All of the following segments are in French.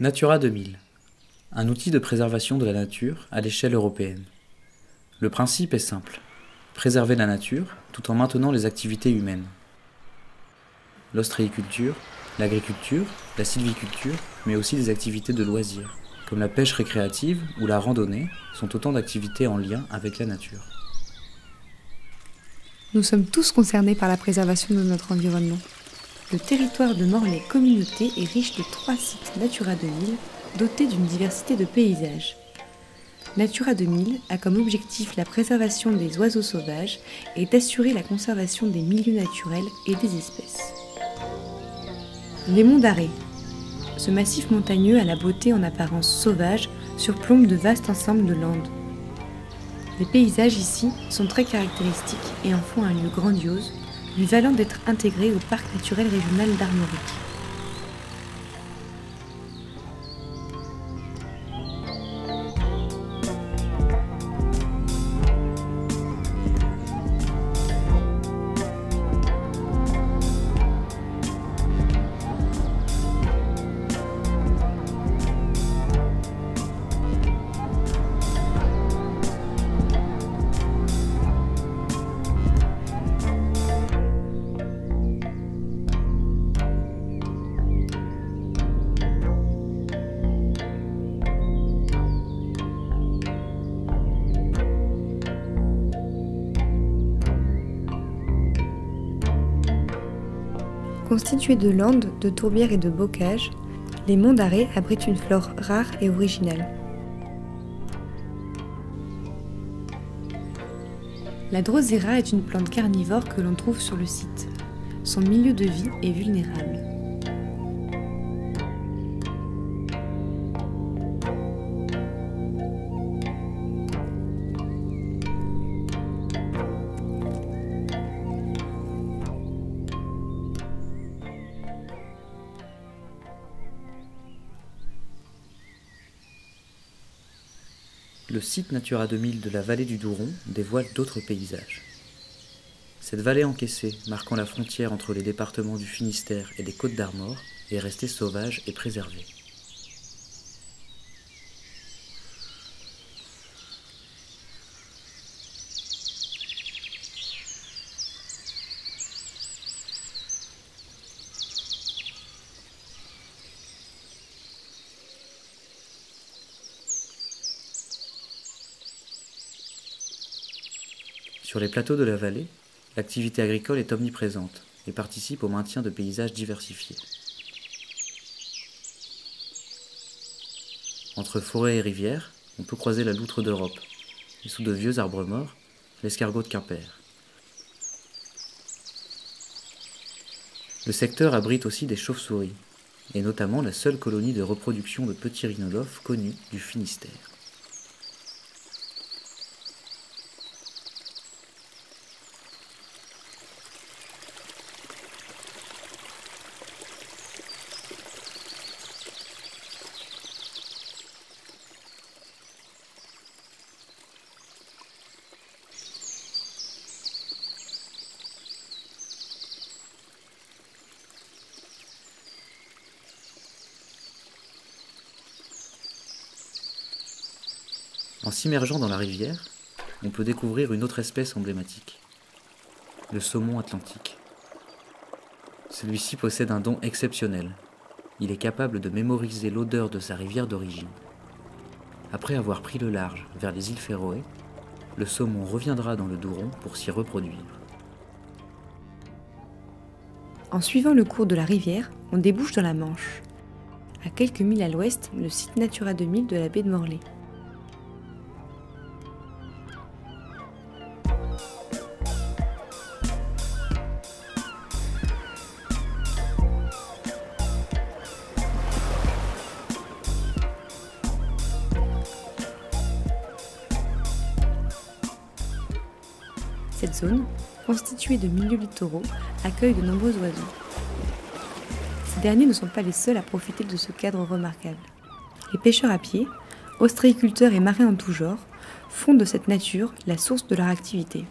Natura 2000, un outil de préservation de la nature à l'échelle européenne. Le principe est simple, préserver la nature tout en maintenant les activités humaines. L'ostréiculture, l'agriculture, la sylviculture, mais aussi des activités de loisirs, comme la pêche récréative ou la randonnée, sont autant d'activités en lien avec la nature. Nous sommes tous concernés par la préservation de notre environnement. Le territoire de Morlaix Communauté est riche de 3 sites Natura 2000, dotés d'une diversité de paysages. Natura 2000 a comme objectif la préservation des oiseaux sauvages et d'assurer la conservation des milieux naturels et des espèces. Les monts d'Arrée. Ce massif montagneux à la beauté en apparence sauvage surplombe de vastes ensembles de landes. Les paysages ici sont très caractéristiques et en font un lieu grandiose, lui valant d'être intégré au parc naturel régional d'Armorique. Constitués de landes, de tourbières et de bocages, les monts d'Arrée abritent une flore rare et originale. La drosera est une plante carnivore que l'on trouve sur le site. Son milieu de vie est vulnérable. Le site Natura 2000 de la vallée du Douron dévoile d'autres paysages. Cette vallée encaissée, marquant la frontière entre les départements du Finistère et des Côtes-d'Armor, est restée sauvage et préservée. Sur les plateaux de la vallée, l'activité agricole est omniprésente et participe au maintien de paysages diversifiés. Entre forêt et rivière, on peut croiser la loutre d'Europe, et sous de vieux arbres morts, l'escargot de Quimper. Le secteur abrite aussi des chauves-souris, et notamment la seule colonie de reproduction de petits rhinolophes connue du Finistère. En s'immergeant dans la rivière, on peut découvrir une autre espèce emblématique, le saumon atlantique. Celui-ci possède un don exceptionnel. Il est capable de mémoriser l'odeur de sa rivière d'origine. Après avoir pris le large vers les îles Féroé, le saumon reviendra dans le Douron pour s'y reproduire. En suivant le cours de la rivière, on débouche dans la Manche. À quelques milles à l'ouest, le site Natura 2000 de la baie de Morlaix. Cette zone, constituée de milieux littoraux, accueille de nombreux oiseaux. Ces derniers ne sont pas les seuls à profiter de ce cadre remarquable. Les pêcheurs à pied, ostréiculteurs et marins en tout genre, font de cette nature la source de leur activité.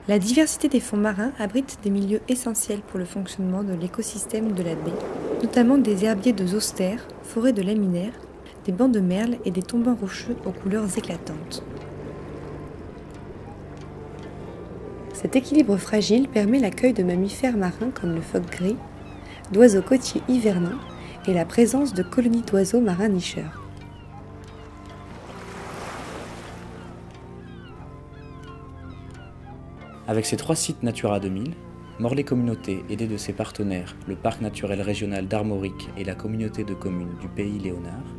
La diversité des fonds marins abrite des milieux essentiels pour le fonctionnement de l'écosystème de la baie, notamment des herbiers de zoster, forêts de laminaires, des bancs de merle et des tombants rocheux aux couleurs éclatantes. Cet équilibre fragile permet l'accueil de mammifères marins comme le phoque gris, d'oiseaux côtiers hivernants et la présence de colonies d'oiseaux marins nicheurs. Avec ses 3 sites Natura 2000, Morlaix Communauté, aidé de ses partenaires, le Parc naturel régional d'Armorique et la communauté de communes du Pays Léonard,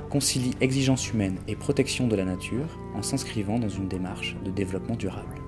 concilie exigence humaine et protection de la nature en s'inscrivant dans une démarche de développement durable.